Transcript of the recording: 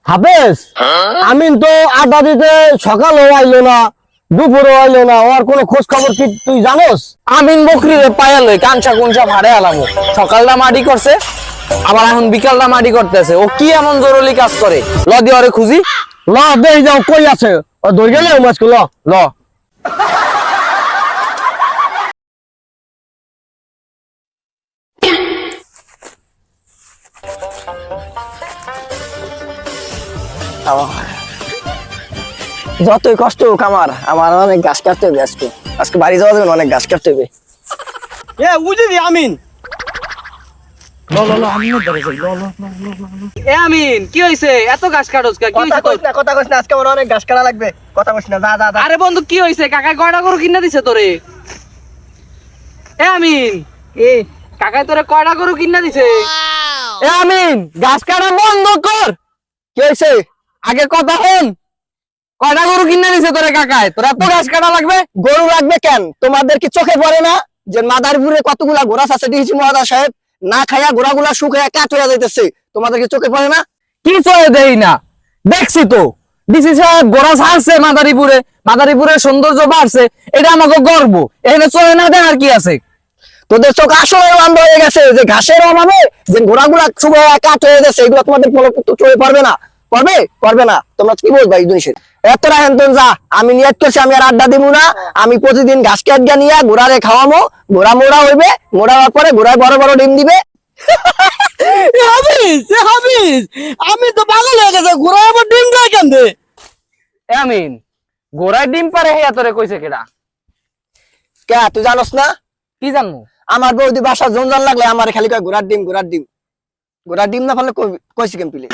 হাফেজ আমিন তো আড্ডা দিতে সকালেও আইলো না, দুপুরও আইলো না, ওর কোনো খোঁজ খবর কি তুই জানোস? আমিন বকরি রে পায়ালে কাঞ্চা কুঞ্চা ভাড়ে আলামো, সকালটা মাটি করছে আবার এখন বিকালটা মাটি করতেছে। ও কি এমন জরুরি কাজ করে? ল দি ওরে খুঁজি। ল দেই যাও কই আছে, ও ধরে গেলে মাছকে ল ল যতই কষ্ট হোক আমার আমার অনেক গাছ কাটতে হবে আজকে। আজকে বাড়ি যাওয়া যাবে না, অনেক গাছ কাটতে হবে। এ বুঝলি আমিন এ আমিন কি হইছে? এত গাছ কাটছ কা? কি হইছে তোর? কথা কইছ না, আজকে আমার অনেক গাছ কাটা লাগবে। কথা কইছ না, যা যা যা। আরে বন্ধু কি হইছে? কাকাই কয়টা গরু কিনা দিছে তোরে? এ আমিন এ কাকাই তোরে কয়টা গরু কিনা দিছে? এ আমিন গাছ কাটা বন্ধ কর। কি হইছে? আগে কথা হন, কয়টা গরু কিনে দিছে তোরে কাকায়? তোর এত গাছ কাটা লাগবে? গরু লাগবে কেন? তোমাদের কি চোখে পড়ে না যে মাদারীপুরে কতগুলা ঘোড়া আছে? দিয়েছি মহাদা সাহেব, না খাইয়া ঘোড়াগুলা শুকাইয়া কাঠ হইয়া যাইতেছে। তোমাদের কি চোখে পড়ে না? কি চয়ে দেই না, দেখছি তো ডিসি সাহেব গোড়া ছাড়ছে মাদারীপুরে, মাদারীপুরের সৌন্দর্য বাড়ছে, এটা আমাকে গর্ব। এখানে চয়ে না দেন আর কি আছে? তোদের চোখ আসলে অন্ধ হয়ে গেছে যে ঘাসের অভাবে যে ঘোড়াগুলা শুকাইয়া কাঠ হয়ে গেছে। এগুলো তোমাদের চোখে পড়বে না, পড়বে পড়বে না। তোমরা কি বলবা এই জিনিসের? এত রাখেন তো যা, আমি নিয়ত করছি আমি আর আড্ডা দিব না। আমি প্রতিদিন ঘাস কাটগা নিয়ে ঘোড়ারে খাওয়ামো, ঘোড়া মোড়া হইবে, মোড়া হওয়ার পরে ঘোড়ায় বড় বড় ডিম দিবে। আমি তো পাগল হয়ে গেছে, ঘুরে আবার ডিম দেয় কেন দে? এ আমিন গোড়ায় ডিম পারে হেয়া তোরে কইছে কেডা? কে তুই জানোস না? কি জানবো? আমার বৌদি বাসা জঞ্জাল লাগলে আমার খালি কয় ঘোড়ার ডিম, ঘোড়ার ডিম, ঘোড়ার ডিম না ফেলে কইছি কেন পিলে।